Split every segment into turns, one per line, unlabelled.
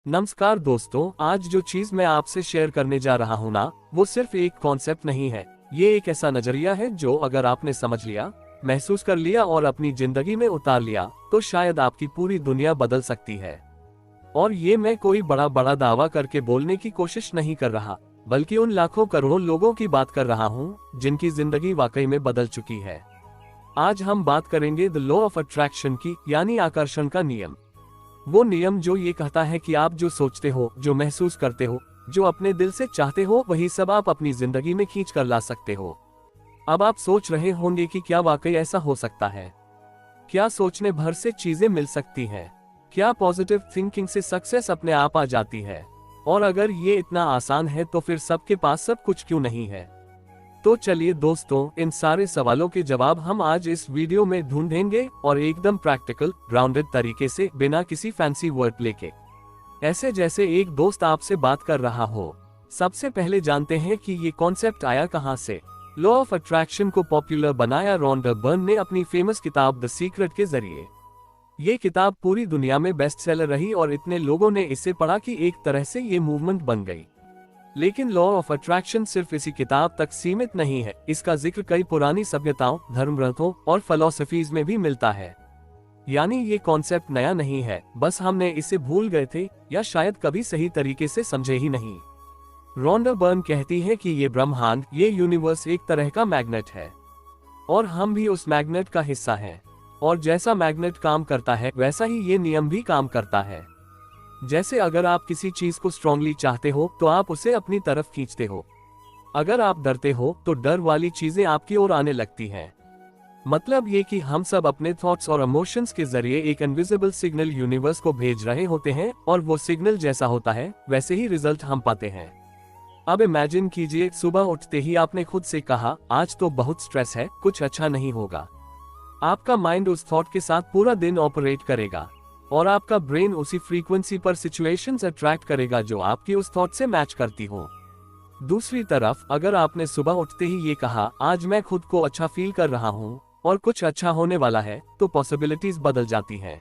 नमस्कार दोस्तों, आज जो चीज मैं आपसे शेयर करने जा रहा हूँ ना, वो सिर्फ एक कॉन्सेप्ट नहीं है। ये एक ऐसा नजरिया है जो अगर आपने समझ लिया, महसूस कर लिया और अपनी जिंदगी में उतार लिया, तो शायद आपकी पूरी दुनिया बदल सकती है। और ये मैं कोई बड़ा बड़ा दावा करके बोलने की कोशिश नहीं कर रहा, बल्कि उन लाखों करोड़ों लोगों की बात कर रहा हूँ जिनकी जिंदगी वाकई में बदल चुकी है। आज हम बात करेंगे द लॉ ऑफ अट्रैक्शन की, यानी आकर्षण का नियम। वो नियम जो ये कहता है कि आप जो सोचते हो, जो महसूस करते हो, जो अपने दिल से चाहते हो, वही सब आप अपनी जिंदगी में खींच कर ला सकते हो। अब आप सोच रहे होंगे कि क्या वाकई ऐसा हो सकता है? क्या सोचने भर से चीजें मिल सकती हैं? क्या पॉजिटिव थिंकिंग से सक्सेस अपने आप आ जाती है? और अगर ये इतना आसान है तो फिर सबके पास सब कुछ क्यों नहीं है? तो चलिए दोस्तों, इन सारे सवालों के जवाब हम आज इस वीडियो में ढूंढेंगे, और एकदम प्रैक्टिकल, ग्राउंडेड तरीके से, बिना किसी फैंसी वर्ड प्ले के, ऐसे जैसे एक दोस्त आपसे बात कर रहा हो। सबसे पहले जानते हैं कि ये कॉन्सेप्ट आया कहां से। लॉ ऑफ अट्रैक्शन को पॉपुलर बनाया रॉन्डा बर्न ने अपनी फेमस किताब द सीक्रेट के जरिए। ये किताब पूरी दुनिया में बेस्ट सेलर रही और इतने लोगों ने इसे पढ़ा कि एक तरह से ये मूवमेंट बन गई। लेकिन लॉ ऑफ अट्रैक्शन सिर्फ इसी किताब तक सीमित नहीं है। इसका जिक्र कई पुरानी सभ्यताओं, धर्म ग्रंथों और फिलॉसफीज में भी मिलता है। यानी ये कॉन्सेप्ट नया नहीं है, बस हमने इसे भूल गए थे या शायद कभी सही तरीके से समझे ही नहीं। रॉन्डा बर्न कहती है कि ये ब्रह्मांड, ये यूनिवर्स एक तरह का मैग्नेट है और हम भी उस मैग्नेट का हिस्सा हैं। और जैसा मैग्नेट काम करता है, वैसा ही ये नियम भी काम करता है। जैसे अगर आप किसी चीज को स्ट्रांगली चाहते हो तो आप उसे अपनी तरफ खींचते हो। अगर आप डरते हो तो डर वाली चीजें आपकी ओर आने लगती हैं। मतलब ये कि हम सब अपने थॉट्स और इमोशंस के जरिए एक इनविजिबल सिग्नल यूनिवर्स को भेज रहे होते हैं, और वो सिग्नल जैसा होता है वैसे ही रिजल्ट हम पाते हैं। अब इमेजिन कीजिए, सुबह उठते ही आपने खुद से कहा, आज तो बहुत स्ट्रेस है, कुछ अच्छा नहीं होगा। आपका माइंड उस थॉट के साथ पूरा दिन ऑपरेट करेगा और आपका ब्रेन उसी फ्रीक्वेंसी पर सिचुएशंस अट्रैक्ट करेगा जो आपकी उस थॉट से मैच करती हो। दूसरी तरफ, अगर आपने सुबह उठते ही ये कहा, आज मैं खुद को अच्छा फील कर रहा हूँ और कुछ अच्छा होने वाला है, तो पॉसिबिलिटीज बदल जाती हैं।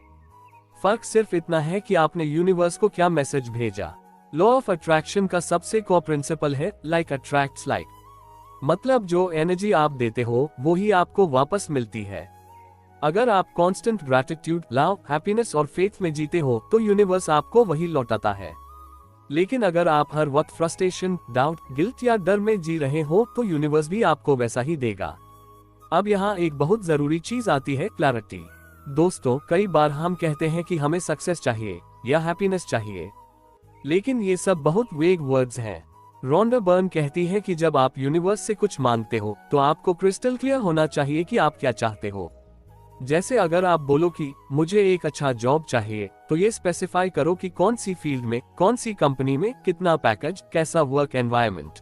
फर्क सिर्फ इतना है कि आपने यूनिवर्स को क्या मैसेज भेजा। लॉ ऑफ अट्रैक्शन का सबसे कोर प्रिंसिपल है लाइक अट्रैक्ट्स लाइक। मतलब जो एनर्जी आप देते हो वो ही आपको वापस मिलती है। अगर आप कांस्टेंट ग्रैटिट्यूड, लव, हैप्पीनेस और फेथ में जीते हो तो यूनिवर्स आपको वही लौटाता है। लेकिन अगर आप हर वक्त फ्रस्ट्रेशन, डाउट, गिल्ट या डर में जी रहे हो तो यूनिवर्स भी आपको वैसा ही देगा। अब यहाँ एक बहुत जरूरी चीज आती है, क्लैरिटी। दोस्तों, कई बार हम कहते हैं कि हमें सक्सेस चाहिए या हैप्पीनेस चाहिए, लेकिन ये सब बहुत वेग वर्ड्स हैं। रॉन्डा बर्न कहती है कि जब आप यूनिवर्स से कुछ मांगते हो तो आपको क्रिस्टल क्लियर होना चाहिए कि आप क्या चाहते हो। जैसे अगर आप बोलो कि मुझे एक अच्छा जॉब चाहिए, तो ये स्पेसिफाई करो कि कौन सी फील्ड में, कौन सी कंपनी में, कितना पैकेज, कैसा वर्क एनवायरनमेंट।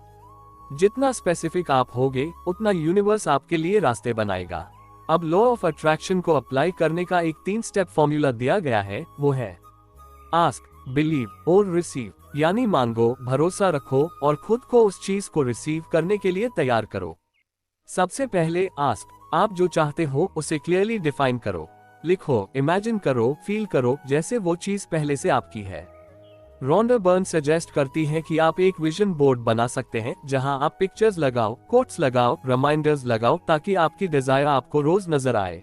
जितना स्पेसिफिक आप होगे, उतना यूनिवर्स आपके लिए रास्ते बनाएगा। अब लॉ ऑफ अट्रैक्शन को अप्लाई करने का एक 3 स्टेप फॉर्मूला दिया गया है, वो है आस्क, बिलीव और रिसीव। यानी मांगो, भरोसा रखो और खुद को उस चीज को रिसीव करने के लिए तैयार करो। सबसे पहले आस्क। आप जो चाहते हो उसे क्लियरली डिफाइन करो। लिखो, इमेजिन करो, फील करो जैसे वो चीज पहले से आपकी है। रॉन्डा बर्न सजेस्ट करती है कि आप एक विजन बोर्ड बना सकते हैं जहां आप पिक्चर्स लगाओ, कोट्स लगाओ, रिमाइंडर्स लगाओ, ताकि आपकी डिजायर आपको रोज नजर आए।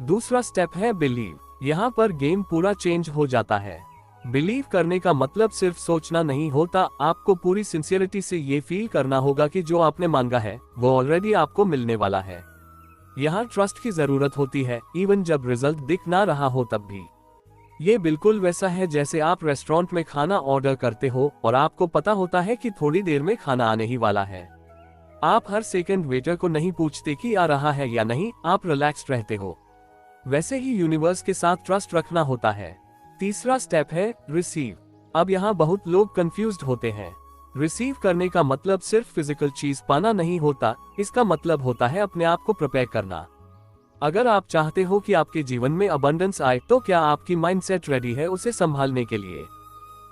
दूसरा स्टेप है बिलीव। यहाँ पर गेम पूरा चेंज हो जाता है। बिलीव करने का मतलब सिर्फ सोचना नहीं होता, आपको पूरी सिंसियरिटी से ये फील करना होगा कि जो आपने मांगा है वो ऑलरेडी आपको मिलने वाला है। यहाँ ट्रस्ट की जरूरत होती है, इवन जब रिजल्ट दिख ना रहा हो तब भी। ये बिल्कुल वैसा है जैसे आप रेस्टोरेंट में खाना ऑर्डर करते हो और आपको पता होता है कि थोड़ी देर में खाना आने ही वाला है। आप हर सेकंड वेटर को नहीं पूछते कि आ रहा है या नहीं, आप रिलैक्स्ड रहते हो। वैसे ही यूनिवर्स के साथ ट्रस्ट रखना होता है। तीसरा स्टेप है रिसीव। अब यहाँ बहुत लोग कंफ्यूज्ड होते हैं। रिसीव करने का मतलब सिर्फ फिजिकल चीज पाना नहीं होता, इसका मतलब होता है अपने आप को प्रिपेयर करना। अगर आप चाहते हो कि आपके जीवन में अबंडेंस आए, तो क्या आपकी माइंडसेट रेडी है उसे संभालने के लिए?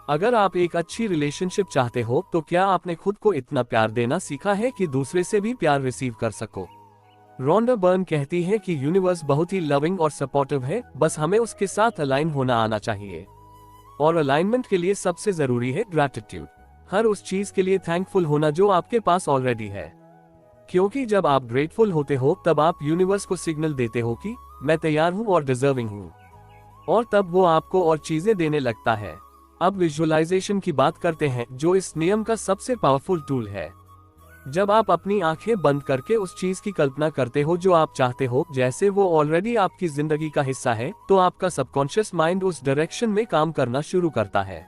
अगर आप एक अच्छी रिलेशनशिप चाहते हो, तो क्या आपने खुद को इतना प्यार देना सीखा है कि दूसरे से भी प्यार रिसीव कर सको? रॉन्डा बर्न कहती है कि यूनिवर्स बहुत ही लविंग और सपोर्टिव है, बस हमें उसके साथ अलाइन होना आना चाहिए। और अलाइनमेंट के लिए सबसे जरूरी है ग्रैटिट्यूड। हर उस चीज के लिए थैंकफुल होना जो आपके पास ऑलरेडी है, क्योंकि जब आप ग्रेटफुल होते हो तब आप यूनिवर्स को सिग्नल देते हो कि मैं तैयार हूं और डिजर्विंग हूं, और तब वो आपको और चीजें देने लगता है। अब विजुअलाइजेशन की बात करते हैं, जो इस नियम का सबसे पावरफुल टूल है। जब आप अपनी आंखें बंद करके उस चीज की कल्पना करते हो जो आप चाहते हो, जैसे वो ऑलरेडी आपकी जिंदगी का हिस्सा है, तो आपका सबकॉन्शियस माइंड उस डायरेक्शन में काम करना शुरू करता है।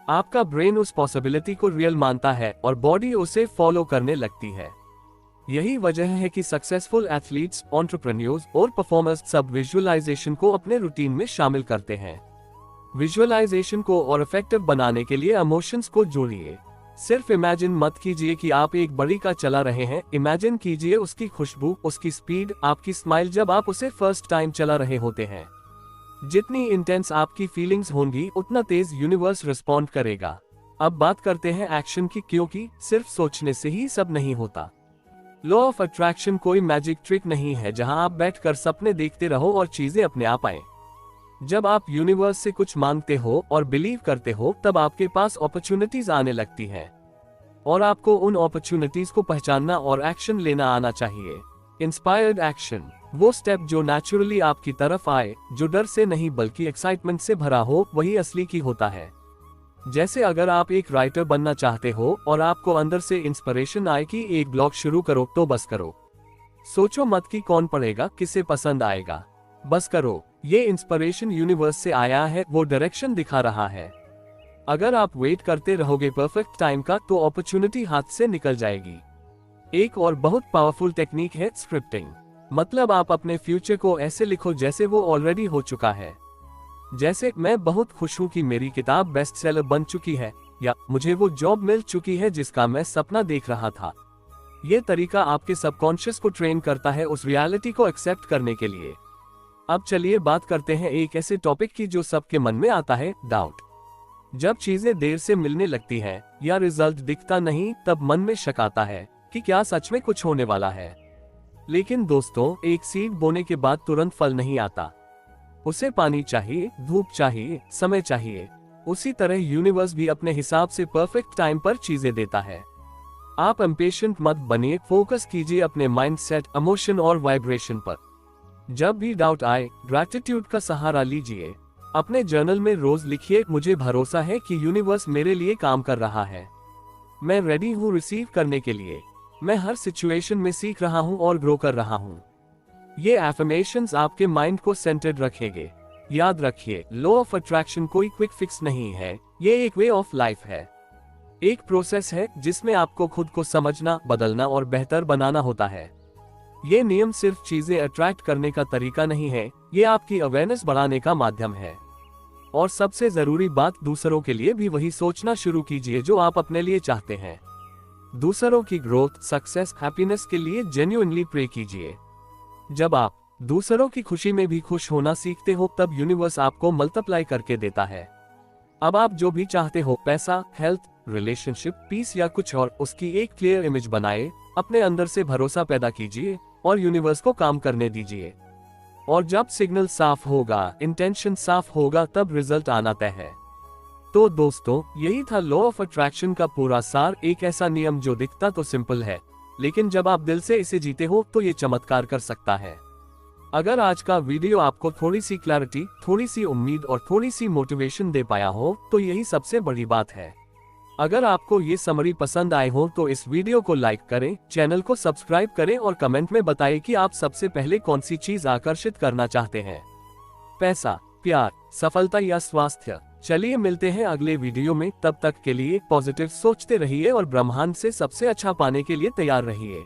आपका ब्रेन उस पॉसिबिलिटी को रियल मानता है और बॉडी उसे फॉलो करने लगती है। यही वजह है कि सक्सेसफुल एथलीट्स, एंटरप्रेन्योर्स और परफॉर्मर्स सब विजुअलाइजेशन को अपने रूटीन में शामिल करते हैं। विजुअलाइजेशन को और इफेक्टिव बनाने के लिए इमोशंस को जोड़िए। सिर्फ इमेजिन मत कीजिए कि आप एक बड़ी कार चला रहे हैं, इमेजिन कीजिए उसकी खुशबू, उसकी स्पीड, आपकी स्माइल जब आप उसे फर्स्ट टाइम चला रहे होते हैं। जितनी इंटेंस आपकी फीलिंग्स होंगी, उतना तेज यूनिवर्स रिस्पॉन्ड करेगा। अब बात करते हैं एक्शन की, क्योंकि सिर्फ सोचने से ही सब नहीं होता। लॉ ऑफ अट्रैक्शन कोई मैजिक ट्रिक नहीं है जहां आप बैठकर सपने देखते रहो और चीजें अपने आप आए। जब आप यूनिवर्स से कुछ मांगते हो और बिलीव करते हो, तब आपके पास अपॉर्चुनिटीज आने लगती हैं, और आपको उन अपॉर्चुनिटीज को पहचानना और एक्शन लेना आना चाहिए। इंस्पायर्ड एक्शन, वो स्टेप जो नेचुरली आपकी तरफ आए, जो डर से नहीं बल्कि एक्साइटमेंट से भरा हो, वही असली की होता है। जैसे अगर आप एक राइटर बनना चाहते हो और आपको अंदर से इंस्पिरेशन आए कि एक ब्लॉग शुरू करो, तो बस करो। सोचो मत कि कौन पढ़ेगा, किसे पसंद आएगा, बस करो। ये इंस्पिरेशन यूनिवर्स से आया है, वो डायरेक्शन दिखा रहा है। अगर आप वेट करते रहोगे परफेक्ट टाइम का, तो अपॉर्चुनिटी हाथ से निकल जाएगी। एक और बहुत पावरफुल टेक्निक है स्क्रिप्टिंग। मतलब आप अपने फ्यूचर को ऐसे लिखो जैसे वो ऑलरेडी हो चुका है। जैसे, मैं बहुत खुश हूं कि मेरी किताब बेस्ट सेलर बन चुकी है, या मुझे वो जॉब मिल चुकी है जिसका मैं सपना देख रहा था। ये तरीका आपके सबकॉन्शियस को ट्रेन करता है उस रियलिटी को एक्सेप्ट करने के लिए। अब चलिए बात करते हैं एक ऐसे टॉपिक की जो सबके मन में आता है, डाउट। जब चीजें देर से मिलने लगती हैं या रिजल्ट दिखता नहीं, तब मन में शक आता है कि क्या सच में कुछ होने वाला है। लेकिन दोस्तों, एक सीड बोने के बाद तुरंत फल नहीं आता। उसे पानी चाहिए, धूप चाहिए, समय चाहिए। उसी तरह यूनिवर्स भी अपने हिसाब से परफेक्ट टाइम पर चीजें देता है। आप इम्पेशेंट मत बनिए, फोकस कीजिए अपने माइंडसेट, इमोशन और वाइब्रेशन पर। जब भी डाउट आए, ग्रैटिट्यूड का सहारा लीजिए। अपने जर्नल में रोज लिखिए, मुझे भरोसा है कि यूनिवर्स मेरे लिए काम कर रहा है। मैं रेडी हूँ रिसीव करने के लिए। मैं हर सिचुएशन में सीख रहा हूँ और ग्रो कर रहा हूँ। ये एफर्मेशंस आपके माइंड को सेंटर्ड रखेंगे। याद रखिए, लॉ ऑफ अट्रैक्शन कोई क्विक फिक्स नहीं है, ये एक वे ऑफ लाइफ है। एक प्रोसेस है जिसमें आपको खुद को समझना, बदलना और बेहतर बनाना होता है। ये नियम सिर्फ चीजें अट्रैक्ट करने का तरीका नहीं है, ये आपकी अवेयरनेस बढ़ाने का माध्यम है। और सबसे जरूरी बात, दूसरों के लिए भी वही सोचना शुरू कीजिए जो आप अपने लिए चाहते हैं। दूसरों की ग्रोथ, सक्सेस, हैप्पीनेस के लिए जेन्युइनली प्रे कीजिए। जब आप दूसरों की खुशी में भी खुश होना सीखते हो, तब यूनिवर्स आपको मल्टीप्लाई करके देता है। अब आप जो भी चाहते हो, पैसा, हेल्थ, रिलेशनशिप, पीस या कुछ और, उसकी एक क्लियर इमेज बनाए, अपने अंदर से भरोसा पैदा कीजिए और यूनिवर्स को काम करने दीजिए। और जब सिग्नल साफ होगा, इंटेंशन साफ होगा, तब रिजल्ट आना तय है। तो दोस्तों, यही था लॉ ऑफ अट्रैक्शन का पूरा सार। एक ऐसा नियम जो दिखता तो सिंपल है, लेकिन जब आप दिल से इसे जीते हो तो ये चमत्कार कर सकता है। अगर आज का वीडियो आपको थोड़ी सी क्लैरिटी, थोड़ी सी उम्मीद और थोड़ी सी मोटिवेशन दे पाया हो, तो यही सबसे बड़ी बात है। अगर आपको ये समरी पसंद आए हो तो इस वीडियो को लाइक करें, चैनल को सब्सक्राइब करें और कमेंट में बताएं कि आप सबसे पहले कौन सी चीज आकर्षित करना चाहते हैं, पैसा, प्यार, सफलता या स्वास्थ्य। चलिए मिलते हैं अगले वीडियो में। तब तक के लिए पॉजिटिव सोचते रहिए और ब्रह्मांड से सबसे अच्छा पाने के लिए तैयार रहिए।